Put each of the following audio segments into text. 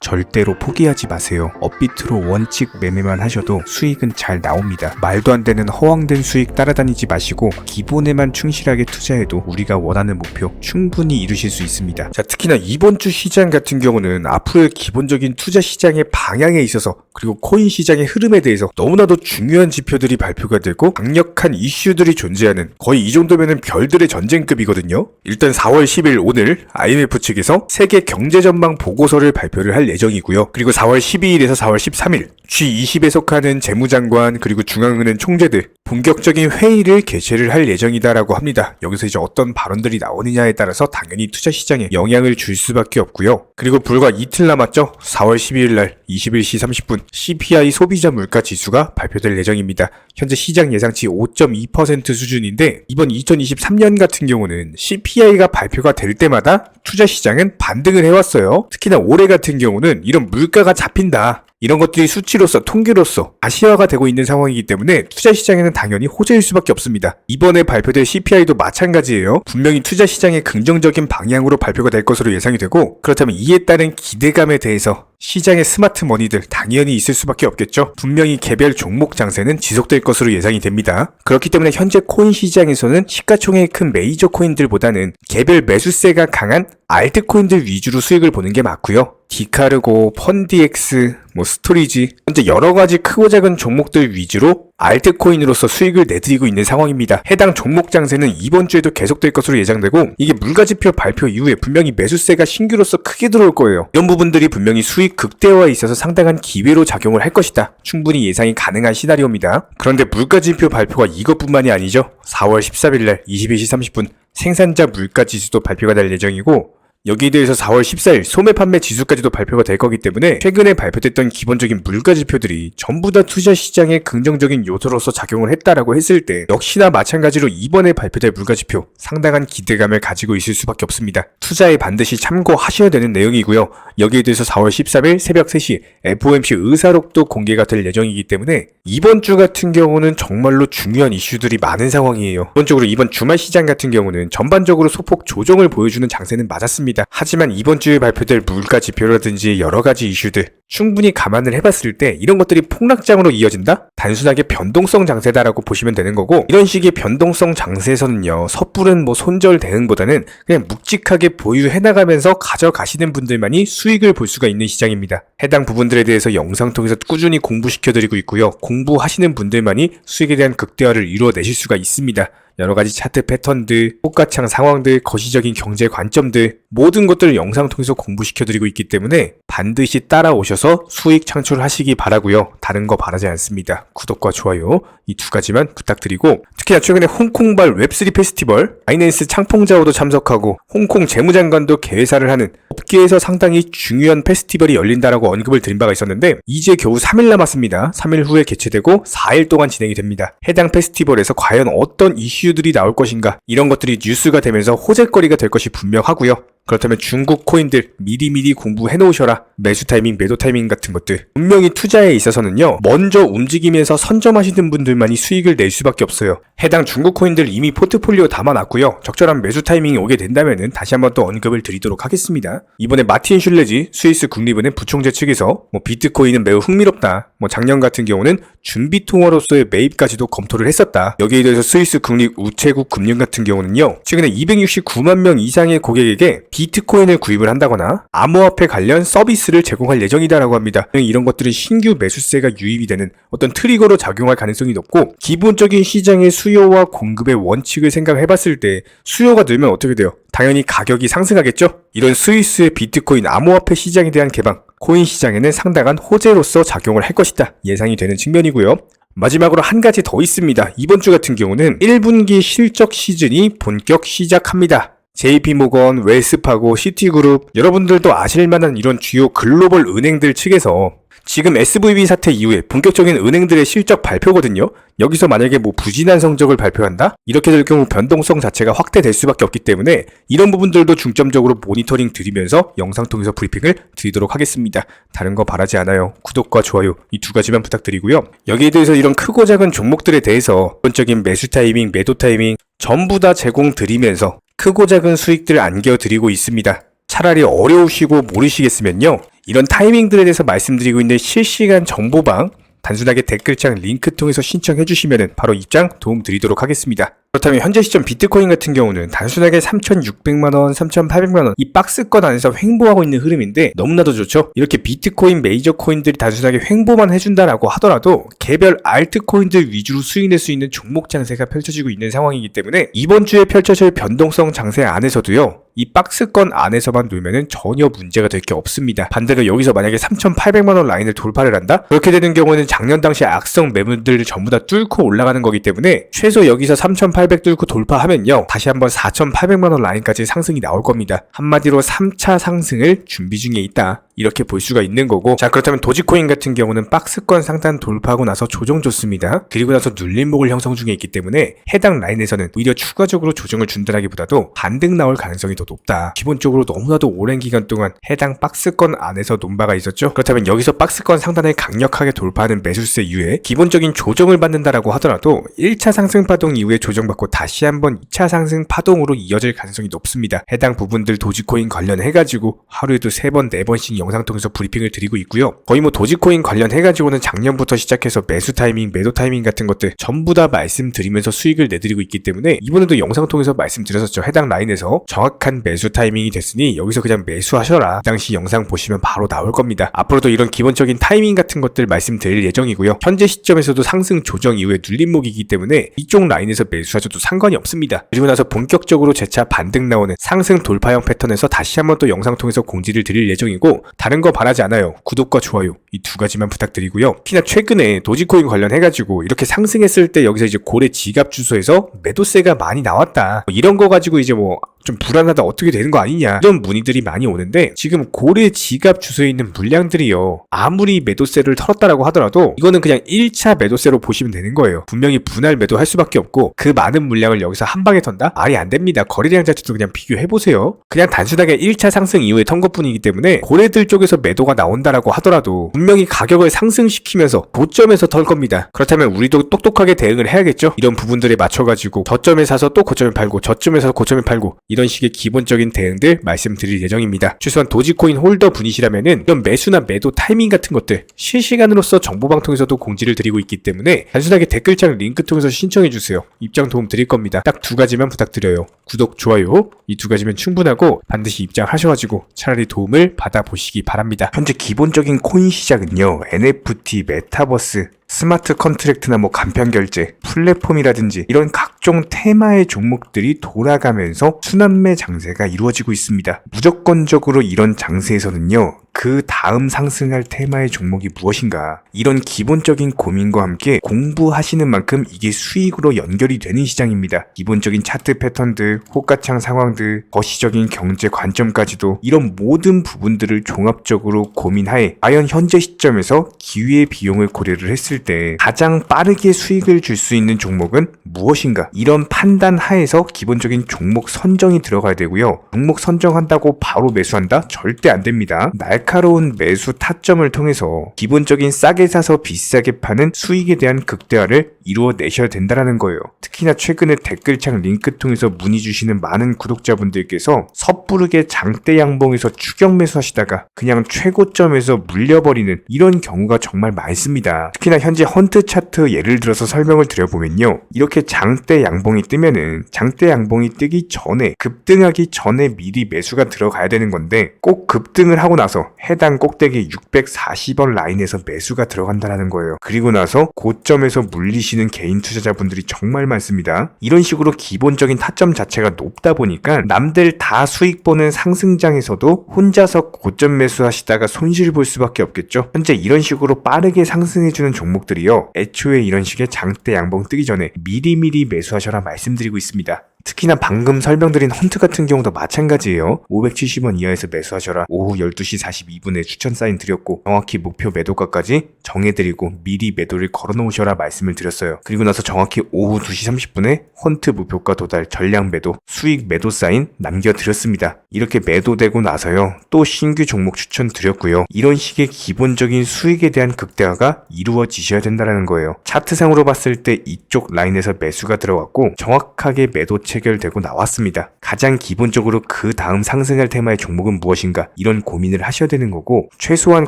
절대로 포기하지 마세요. 업비트로 원칙 매매만 하셔도 수익은 잘 나옵니다. 말도 안 되는 허황된 수익 따라다니지 마시고 기본에만 충실하게 투자해도 우리가 원하는 목표 충분히 이루실 수 있습니다. 자, 특히나 이번 주 시장 같은 경우는 앞으로의 기본적인 투자 시장의 방향에 있어서 그리고 코인 시장의 흐름에 대해서 너무나도 중요한 지표들이 발표가 되고 강력한 이슈들이 존재하는 거의 이 정도면은 별들의 전쟁급이거든요. 일단 4월 10일 오늘 IMF 측에서 세계 경제 전망 보고서를 발표를 할 예정이고요. 그리고 4월 12일에서 4월 13일 G20에 속하는 재무장관 그리고 중앙은행 총재들 본격적인 회의를 개최를 할 예정이다라고 합니다. 여기서 이제 어떤 발언들이 나오느냐에 따라서 당연히 투자 시장에 영향을 줄 수밖에 없고요. 그리고 불과 이틀 남았죠. 4월 12일 날 21시 30분 CPI 소비자 물가 지수가 발표될 예정입니다. 현재 시장 예상치 5.2% 수준인데 이번 2023년 같은 경우는 CPI가 발표가 될 때마다 투자 시장은 반등을 해왔어요. 특히나 올해 같은 경우는 이런 물가가 잡힌다. 이런 것들이 수치로서 통계로서 가시화가 되고 있는 상황이기 때문에 투자 시장에는 당연히 호재일 수밖에 없습니다. 이번에 발표될 CPI도 마찬가지예요. 분명히 투자 시장의 긍정적인 방향으로 발표가 될 것으로 예상이 되고 그렇다면 이에 따른 기대감에 대해서 시장의 스마트 머니들 당연히 있을 수밖에 없겠죠. 분명히 개별 종목 장세는 지속될 것으로 예상이 됩니다. 그렇기 때문에 현재 코인 시장에서는 시가총액이 큰 메이저 코인들보다는 개별 매수세가 강한 알트코인들 위주로 수익을 보는 게 맞고요. 디카르고, 펀디엑스, 스토리지 현재 여러가지 크고 작은 종목들 위주로 알트코인으로서 수익을 내드리고 있는 상황입니다. 해당 종목 장세는 이번 주에도 계속될 것으로 예상되고 이게 물가지표 발표 이후에 분명히 매수세가 신규로서 크게 들어올 거예요. 이런 부분들이 분명히 수익 극대화에 있어서 상당한 기회로 작용을 할 것이다. 충분히 예상이 가능한 시나리오입니다. 그런데 물가지표 발표가 이것뿐만이 아니죠. 4월 13일 날 22시 30분 생산자 물가지수도 발표가 될 예정이고 여기에 대해서 4월 14일 소매 판매 지수까지도 발표가 될 거기 때문에 최근에 발표됐던 기본적인 물가 지표들이 전부 다 투자 시장의 긍정적인 요소로서 작용을 했다라고 했을 때 역시나 마찬가지로 이번에 발표될 물가 지표 상당한 기대감을 가지고 있을 수밖에 없습니다. 투자에 반드시 참고하셔야 되는 내용이고요. 여기에 대해서 4월 13일 새벽 3시 FOMC 의사록도 공개가 될 예정이기 때문에 이번 주 같은 경우는 정말로 중요한 이슈들이 많은 상황이에요. 기본적으로 이번 주말 시장 같은 경우는 전반적으로 소폭 조정을 보여주는 장세는 맞았습니다. 하지만 이번 주에 발표될 물가 지표라든지 여러가지 이슈들 충분히 감안을 해봤을 때 이런 것들이 폭락장으로 이어진다? 단순하게 변동성 장세다라고 보시면 되는 거고 이런 식의 변동성 장세에서는요 섣부른 손절 대응보다는 그냥 묵직하게 보유해나가면서 가져가시는 분들만이 수익을 볼 수가 있는 시장입니다. 해당 부분들에 대해서 영상 통해서 꾸준히 공부시켜드리고 있고요. 공부하시는 분들만이 수익에 대한 극대화를 이루어내실 수가 있습니다. 여러가지 차트 패턴들, 호가창 상황들, 거시적인 경제 관점들 모든 것들을 영상 통해서 공부시켜드리고 있기 때문에 반드시 따라오셔서 수익 창출하시기 바라고요. 다른 거 바라지 않습니다. 구독과 좋아요 이 두 가지만 부탁드리고 특히나 최근에 홍콩발 웹3 페스티벌 바이낸스 창풍자오도 참석하고 홍콩 재무장관도 개회사를 하는 업계에서 상당히 중요한 페스티벌이 열린다라고 언급을 드린 바가 있었는데 이제 겨우 3일 남았습니다. 3일 후에 개최되고 4일 동안 진행이 됩니다. 해당 페스티벌에서 과연 어떤 이슈들이 나올 것인가 이런 것들이 뉴스가 되면서 호재거리가 될 것이 분명하고요. 그렇다면 중국 코인들 미리미리 공부해 놓으셔라. 매수 타이밍, 매도 타이밍 같은 것들 분명히 투자에 있어서는요 먼저 움직이면서 선점하시는 분들만이 수익을 낼 수밖에 없어요. 해당 중국 코인들 이미 포트폴리오 담아놨고요. 적절한 매수 타이밍이 오게 된다면은 다시 한번 또 언급을 드리도록 하겠습니다. 이번에 마틴 슐레지 스위스 국립은행 부총재 측에서 비트코인은 매우 흥미롭다. 작년 같은 경우는 준비 통화로서의 매입까지도 검토를 했었다. 여기에 대해서 스위스 국립 우체국 금융 같은 경우는요 최근에 269만 명 이상의 고객에게 비트코인을 구입을 한다거나 암호화폐 관련 서비스를 제공할 예정이다라고 합니다. 이런 것들은 신규 매수세가 유입이 되는 어떤 트리거로 작용할 가능성이 높고 기본적인 시장의 수요와 공급의 원칙을 생각해봤을 때 수요가 늘면 어떻게 돼요? 당연히 가격이 상승하겠죠? 이런 스위스의 비트코인 암호화폐 시장에 대한 개방 코인 시장에는 상당한 호재로서 작용을 할 것이다 예상이 되는 측면이고요. 마지막으로 한 가지 더 있습니다. 이번 주 같은 경우는 1분기 실적 시즌이 본격 시작합니다. JP모건, 웰스파고, 시티그룹 여러분들도 아실만한 이런 주요 글로벌 은행들 측에서 지금 SVB 사태 이후에 본격적인 은행들의 실적 발표거든요. 여기서 만약에 부진한 성적을 발표한다? 이렇게 될 경우 변동성 자체가 확대될 수밖에 없기 때문에 이런 부분들도 중점적으로 모니터링 드리면서 영상 통해서 브리핑을 드리도록 하겠습니다. 다른 거 바라지 않아요. 구독과 좋아요 이 두 가지만 부탁드리고요. 여기에 대해서 이런 크고 작은 종목들에 대해서 기본적인 매수 타이밍, 매도 타이밍 전부 다 제공 드리면서 크고 작은 수익들을 안겨드리고 있습니다. 차라리 어려우시고 모르시겠으면요 이런 타이밍들에 대해서 말씀드리고 있는 실시간 정보방 단순하게 댓글창 링크 통해서 신청해 주시면 바로 입장 도움 드리도록 하겠습니다. 그렇다면 현재 시점 비트코인 같은 경우는 단순하게 3,600만원, 3,800만원 이 박스권 안에서 횡보하고 있는 흐름인데 너무나도 좋죠? 이렇게 비트코인 메이저 코인들이 단순하게 횡보만 해준다라고 하더라도 개별 알트코인들 위주로 수익 낼 수 있는 종목 장세가 펼쳐지고 있는 상황이기 때문에 이번 주에 펼쳐질 변동성 장세 안에서도요, 이 박스권 안에서만 놀면은 전혀 문제가 될 게 없습니다. 반대로 여기서 만약에 3,800만원 라인을 돌파를 한다? 그렇게 되는 경우는 작년 당시 악성 매물들을 전부 다 뚫고 올라가는 거기 때문에 최소 여기서 3,800 뚫고 돌파하면요, 다시 한번 4,800만원 라인까지 상승이 나올 겁니다. 한마디로 3차 상승을 준비 중에 있다, 이렇게 볼 수가 있는 거고, 자 그렇다면 도지코인 같은 경우는 박스권 상단 돌파하고 나서 조정 좋습니다. 그리고 나서 눌림목을 형성 중에 있기 때문에 해당 라인에서는 오히려 추가적으로 조정을 준다라기보다도 반등 나올 가능성이 더 높다. 기본적으로 너무나도 오랜 기간 동안 해당 박스권 안에서 논바가 있었죠. 그렇다면 여기서 박스권 상단을 강력하게 돌파하는 매수세 이후에 기본적인 조정을 받는다라고 하더라도 1차 상승 파동 이후에 조정받고 다시 한번 2차 상승 파동으로 이어질 가능성이 높습니다. 해당 부분들 도지코인 관련해가지고 하루에도 3번, 4번씩 영상 통해서 브리핑을 드리고 있고요. 거의 뭐 도지코인 관련해가지고는 작년부터 시작해서 매수 타이밍, 매도 타이밍 같은 것들 전부 다 말씀드리면서 수익을 내드리고 있기 때문에 이번에도 영상 통해서 말씀드렸었죠. 해당 라인에서 정확한 매수 타이밍이 됐으니 여기서 그냥 매수하셔라. 그 당시 영상 보시면 바로 나올 겁니다. 앞으로도 이런 기본적인 타이밍 같은 것들 말씀드릴 예정이고요. 현재 시점에서도 상승 조정 이후에 눌림목이기 때문에 이쪽 라인에서 매수하셔도 상관이 없습니다. 그리고 나서 본격적으로 재차 반등 나오는 상승 돌파형 패턴에서 다시 한번 또 영상 통해서 공지를 드릴 예정이고, 다른 거 바라지 않아요. 구독과 좋아요 이 2가지만 부탁드리고요. 특히나 최근에 도지코인 관련해가지고 이렇게 상승했을 때 여기서 이제 고래 지갑 주소에서 매도세가 많이 나왔다, 이런 거 가지고 이제 뭐 좀 불안하다, 어떻게 되는 거 아니냐, 이런 문의들이 많이 오는데, 지금 고래 지갑 주소에 있는 물량들이요, 아무리 매도세를 털었다라고 하더라도 이거는 그냥 1차 매도세로 보시면 되는 거예요. 분명히 분할 매도할 수밖에 없고 그 많은 물량을 여기서 한 방에 턴다? 말이 안 됩니다. 거래량 자체도 그냥 비교해보세요. 그냥 단순하게 1차 상승 이후에 턴 것뿐이기 때문에 고래들 쪽에서 매도가 나온다라고 하더라도 분명히 가격을 상승시키면서 고점에서 털 겁니다. 그렇다면 우리도 똑똑하게 대응을 해야겠죠. 이런 부분들에 맞춰가지고 저점에 사서 또 고점에 팔고, 저점에 사서 고점에 팔고, 이런 식의 기본적인 대응들 말씀드릴 예정입니다. 최소한 도지코인 홀더 분이시라면은 이런 매수나 매도 타이밍 같은 것들 실시간으로서 정보방 통해서도 공지를 드리고 있기 때문에 단순하게 댓글창 링크 통해서 신청해주세요. 입장 도움 드릴 겁니다. 딱 2가지만 부탁드려요. 구독, 좋아요 이 2가지면 충분하고 반드시 입장하셔가지고 차라리 도움을 받아보시기 바랍니다. 현재 기본적인 코인 시장은요, NFT, 메타버스, 스마트 컨트랙트나 뭐 간편결제, 플랫폼이라든지 이런 각종 테마의 종목들이 돌아가면서 순환매 장세가 이루어지고 있습니다. 무조건적으로 이런 장세에서는요, 그 다음 상승할 테마의 종목이 무엇인가, 이런 기본적인 고민과 함께 공부하시는 만큼 이게 수익으로 연결이 되는 시장입니다. 기본적인 차트 패턴들, 호가창 상황들, 거시적인 경제 관점까지도 이런 모든 부분들을 종합적으로 고민하에 과연 현재 시점에서 기회의 비용을 고려를 했을 때 가장 빠르게 수익을 줄 수 있는 종목은 무엇인가, 이런 판단 하에서 기본적인 종목 선정이 들어가야 되고요. 종목 선정한다고 바로 매수한다? 절대 안 됩니다. 날카로운 매수 타점을 통해서 기본적인 싸게 사서 비싸게 파는 수익에 대한 극대화를 이루어내셔야 된다는 거예요. 특히나 최근에 댓글창 링크 통해서 문의 주시는 많은 구독자분들께서 섣부르게 장대 양봉에서 추격 매수하시다가 그냥 최고점에서 물려버리는 이런 경우가 정말 많습니다. 특히나 현재 헌트 차트 예를 들어서 설명을 드려보면요, 이렇게 장대 양봉이 뜨면은 장대 양봉이 뜨기 전에, 급등하기 전에 미리 매수가 들어가야 되는 건데, 꼭 급등을 하고 나서 해당 꼭대기 640원 라인에서 매수가 들어간다는 거예요. 그리고 나서 고점에서 물리시는 개인 투자자분들이 정말 많습니다. 이런 식으로 기본적인 타점 자체가 높다 보니까 남들 다 수익 보는 상승장에서도 혼자서 고점 매수하시다가 손실 볼 수밖에 없겠죠. 현재 이런 식으로 빠르게 상승해주는 종목들이요, 애초에 이런 식의 장대 양봉 뜨기 전에 미리미리 매수하셔라 말씀드리고 있습니다. 특히나 방금 설명드린 헌트 같은 경우도 마찬가지예요. 570원 이하에서 매수하셔라. 오후 12시 42분에 추천 사인 드렸고 정확히 목표 매도가까지 정해드리고 미리 매도를 걸어놓으셔라 말씀을 드렸어요. 그리고 나서 정확히 오후 2시 30분에 헌트 목표가 도달 전량 매도 수익 매도 사인 남겨드렸습니다. 이렇게 매도되고 나서요, 또 신규 종목 추천 드렸고요. 이런 식의 기본적인 수익에 대한 극대화가 이루어지셔야 된다는 거예요. 차트상으로 봤을 때 이쪽 라인에서 매수가 들어갔고 정확하게 매도 체결되고 나왔습니다. 가장 기본적으로 그 다음 상승할 테마의 종목은 무엇인가 이런 고민을 하셔야 되는 거고, 최소한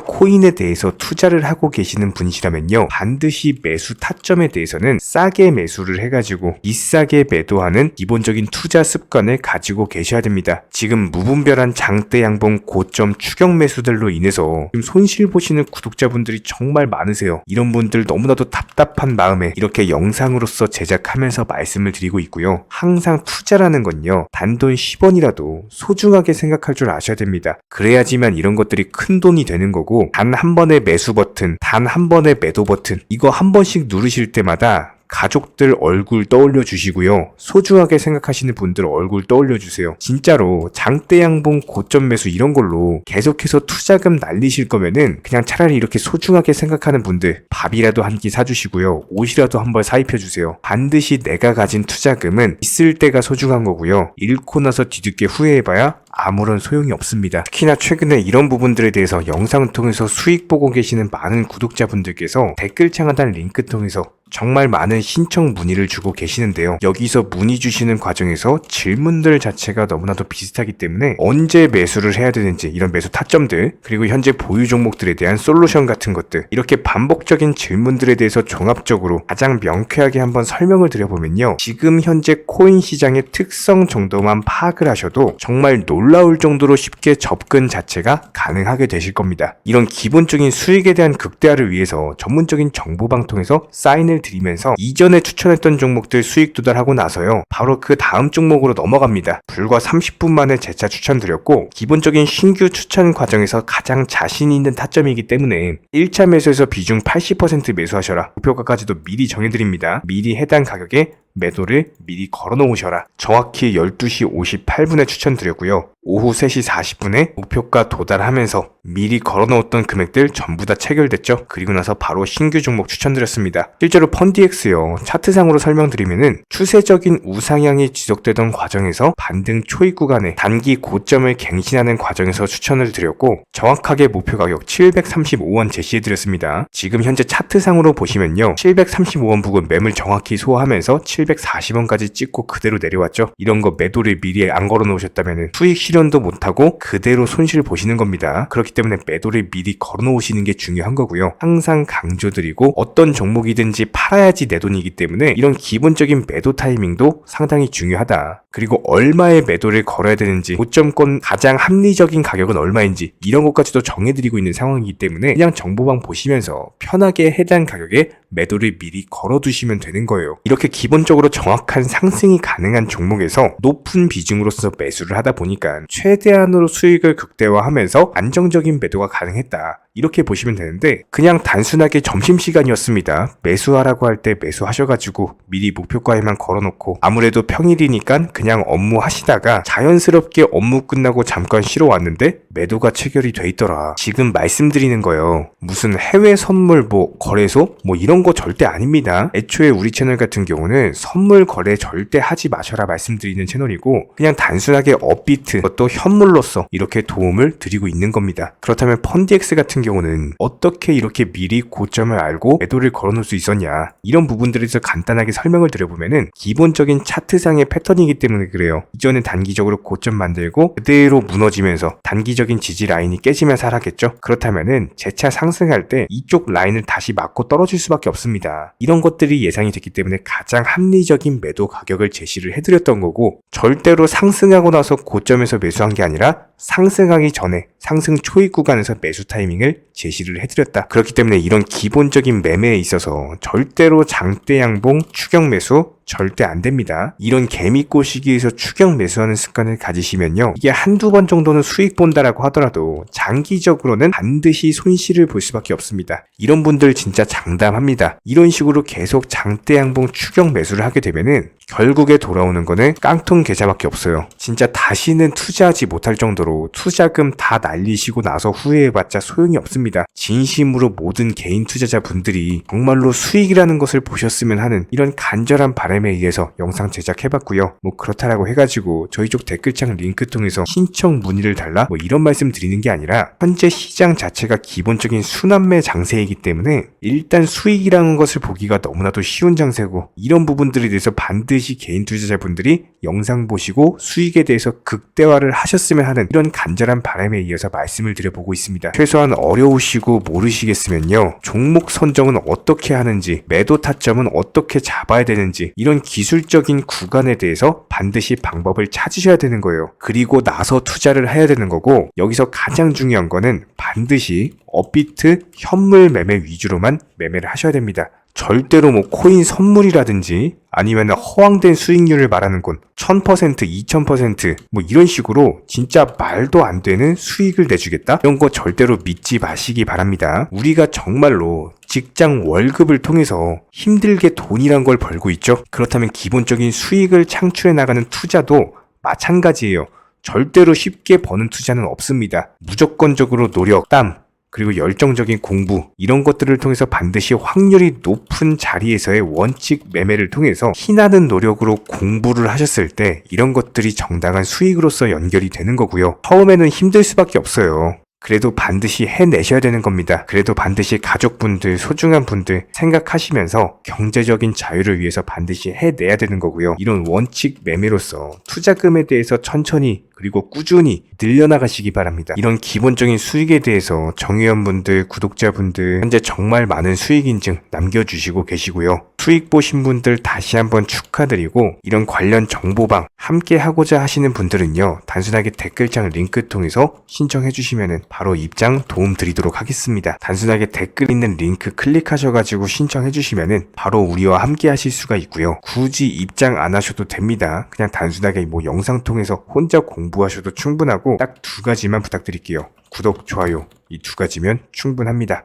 코인에 대해서 투자를 하고 계시는 분이시라면요, 반드시 매수 타점에 대해서는 싸게 매수를 해가지고 비싸게 매도하는 기본적인 투자 습관을 가지고 계셔야 됩니다. 지금 무분별한 장대 양봉 고점 추격 매수들로 인해서 지금 손실 보시는 구독자분들이 정말 많으세요. 이런 분들 너무나도 답답한 마음에 이렇게 영상으로서 제작하면서 말씀을 드리고 있고요. 항상 투자라는 건요, 단돈 10원이라도 소중하게 생각할 줄 아셔야 됩니다. 그래야지만 이런 것들이 큰 돈이 되는 거고, 단 한 번의 매수 버튼, 단 한 번의 매도 버튼, 이거 한 번씩 누르실 때마다 가족들 얼굴 떠올려 주시고요. 소중하게 생각하시는 분들 얼굴 떠올려 주세요. 진짜로 장대 양봉 고점 매수 이런 걸로 계속해서 투자금 날리실 거면은 그냥 차라리 이렇게 소중하게 생각하는 분들 밥이라도 한 끼 사주시고요. 옷이라도 한 벌 사입혀 주세요. 반드시 내가 가진 투자금은 있을 때가 소중한 거고요. 잃고 나서 뒤늦게 후회해봐야 아무런 소용이 없습니다. 특히나 최근에 이런 부분들에 대해서 영상을 통해서 수익 보고 계시는 많은 구독자분들께서 댓글창 하단 링크 통해서 정말 많은 신청 문의를 주고 계시는데요. 여기서 문의 주시는 과정에서 질문들 자체가 너무나도 비슷하기 때문에 언제 매수를 해야 되는지, 이런 매수 타점들, 그리고 현재 보유 종목들에 대한 솔루션 같은 것들, 이렇게 반복적인 질문들에 대해서 종합적으로 가장 명쾌하게 한번 설명을 드려보면요, 지금 현재 코인 시장의 특성 정도만 파악을 하셔도 정말 놀라울 정도로 쉽게 접근 자체가 가능하게 되실 겁니다. 이런 기본적인 수익에 대한 극대화를 위해서 전문적인 정보방 통해서 사인을 드리면서 이전에 추천했던 종목들 수익 도달하고 나서요, 바로 그 다음 종목으로 넘어갑니다. 불과 30분 만에 재차 추천드렸고, 기본적인 신규 추천 과정에서 가장 자신 있는 타점이기 때문에 1차 매수에서 비중 80% 매수하셔라, 목표가까지도 미리 정해드립니다. 미리 해당 가격에 매도를 미리 걸어 놓으셔라. 정확히 12시 58분에 추천드렸고요. 오후 3시 40분에 목표가 도달하면서 미리 걸어 놓았던 금액들 전부 다 체결됐죠. 그리고 나서 바로 신규 종목 추천드렸습니다. 실제로 펀디엑스요, 차트상으로 설명드리면은 추세적인 우상향이 지속되던 과정에서 반등 초입 구간에 단기 고점을 갱신하는 과정에서 추천을 드렸고, 정확하게 목표 가격 735원 제시해드렸습니다. 지금 현재 차트상으로 보시면요, 735원 부근 매물 정확히 소화하면서 740원까지 찍고 그대로 내려왔죠. 이런 거 매도를 미리 안 걸어 놓으셨다면 수익 실현도 못하고 그대로 손실을 보시는 겁니다. 그렇기 때문에 매도를 미리 걸어 놓으시는 게 중요한 거고요. 항상 강조드리고, 어떤 종목이든지 팔아야지 내 돈이기 때문에 이런 기본적인 매도 타이밍도 상당히 중요하다. 그리고 얼마의 매도를 걸어야 되는지, 고점권 가장 합리적인 가격은 얼마인지, 이런 것까지도 정해드리고 있는 상황이기 때문에 그냥 정보방 보시면서 편하게 해당 가격에 매도를 미리 걸어두시면 되는 거예요. 이렇게 기본적으로 정확한 상승이 가능한 종목에서 높은 비중으로서 매수를 하다 보니까 최대한으로 수익을 극대화하면서 안정적인 매도가 가능했다, 이렇게 보시면 되는데, 그냥 단순하게 점심시간이었습니다, 매수하라고 할 때 매수하셔가지고 미리 목표가에만 걸어놓고 아무래도 평일이니까 그냥 업무 하시다가 자연스럽게 업무 끝나고 잠깐 쉬러 왔는데 매도가 체결이 돼 있더라. 지금 말씀드리는 거예요, 무슨 해외 선물 거래소 이런 거 절대 아닙니다. 애초에 우리 채널 같은 경우는 선물 거래 절대 하지 마셔라 말씀드리는 채널이고, 그냥 단순하게 업비트, 또 현물로서 이렇게 도움을 드리고 있는 겁니다. 그렇다면 펀디엑스 같은 경우는 어떻게 이렇게 미리 고점을 알고 매도를 걸어놓을 수 있었냐, 이런 부분들에 대해서 간단하게 설명을 드려보면은 기본적인 차트상의 패턴이기 때문에 그래요. 이전에 단기적으로 고점 만들고 그대로 무너지면서 단기적인 지지 라인이 깨지면서 하락했죠. 그렇다면은 재차 상승할 때 이쪽 라인을 다시 맞고 떨어질 수밖에 없습니다. 이런 것들이 예상이 됐기 때문에 가장 합리적인 매도 가격을 제시를 해드렸던 거고, 절대로 상승하고 나서 고점에서 매수한 게 아니라 상승하기 전에 상승 초입 구간에서 매수 타이밍을 제시를 해드렸다. 그렇기 때문에 이런 기본적인 매매에 있어서 절대로 장대 양봉 추격 매수 절대 안 됩니다. 이런 개미꼬 시기에서 추격 매수하는 습관을 가지시면요, 이게 한두 번 정도는 수익 본다라고 하더라도 장기적으로는 반드시 손실을 볼 수밖에 없습니다. 이런 분들 진짜 장담합니다. 이런 식으로 계속 장대 양봉 추격 매수를 하게 되면은 결국에 돌아오는 거는 깡통 계좌밖에 없어요. 진짜 다시는 투자하지 못할 정도로 투자금 다 날리시고 나서 후회해봤자 소용이 없습니다. 진심으로 모든 개인 투자자분들이 정말로 수익이라는 것을 보셨으면 하는 이런 간절한 바람이 바람에 의해서 영상 제작해봤고요. 뭐 그렇다라고 해가지고 저희 쪽 댓글창 링크 통해서 신청 문의를 달라 뭐 이런 말씀 드리는 게 아니라 현재 시장 자체가 기본적인 순환매 장세이기 때문에 일단 수익이라는 것을 보기가 너무나도 쉬운 장세고 이런 부분들에 대해서 반드시 개인 투자자분들이 영상 보시고 수익에 대해서 극대화를 하셨으면 하는 이런 간절한 바람에 이어서 말씀을 드려보고 있습니다. 최소한 어려우시고 모르시겠으면요. 종목 선정은 어떻게 하는지, 매도 타점은 어떻게 잡아야 되는지 이런 기술적인 구간에 대해서 반드시 방법을 찾으셔야 되는 거예요. 그리고 나서 투자를 해야 되는 거고 여기서 가장 중요한 거는 반드시 업비트 현물 매매 위주로만 매매를 하셔야 됩니다. 절대로 뭐 코인 선물이라든지 아니면 허황된 수익률을 말하는 건 1000%, 2000% 뭐 이런 식으로 진짜 말도 안 되는 수익을 내주겠다? 이런 거 절대로 믿지 마시기 바랍니다. 우리가 정말로 직장 월급을 통해서 힘들게 돈이란 걸 벌고 있죠. 그렇다면 기본적인 수익을 창출해 나가는 투자도 마찬가지예요. 절대로 쉽게 버는 투자는 없습니다. 무조건적으로 노력, 땀, 그리고 열정적인 공부 이런 것들을 통해서 반드시 확률이 높은 자리에서의 원칙 매매를 통해서 피나는 노력으로 공부를 하셨을 때 이런 것들이 정당한 수익으로서 연결이 되는 거고요. 처음에는 힘들 수밖에 없어요. 그래도 반드시 해내셔야 되는 겁니다. 그래도 반드시 가족분들, 소중한 분들 생각하시면서 경제적인 자유를 위해서 반드시 해내야 되는 거고요. 이런 원칙 매매로서 투자금에 대해서 천천히 그리고 꾸준히 늘려나가시기 바랍니다. 이런 기본적인 수익에 대해서 정회원분들, 구독자분들 현재 정말 많은 수익 인증 남겨주시고 계시고요. 수익 보신 분들 다시 한번 축하드리고 이런 관련 정보방 함께 하고자 하시는 분들은요. 단순하게 댓글창 링크 통해서 신청해 주시면 바로 입장 도움 드리도록 하겠습니다. 단순하게 댓글 있는 링크 클릭하셔가지고 신청해 주시면 바로 우리와 함께 하실 수가 있고요. 굳이 입장 안 하셔도 됩니다. 그냥 단순하게 뭐 영상 통해서 혼자 공부하셔도 충분하고 딱 두 가지만 부탁드릴게요. 구독, 좋아요 이 두 가지면 충분합니다.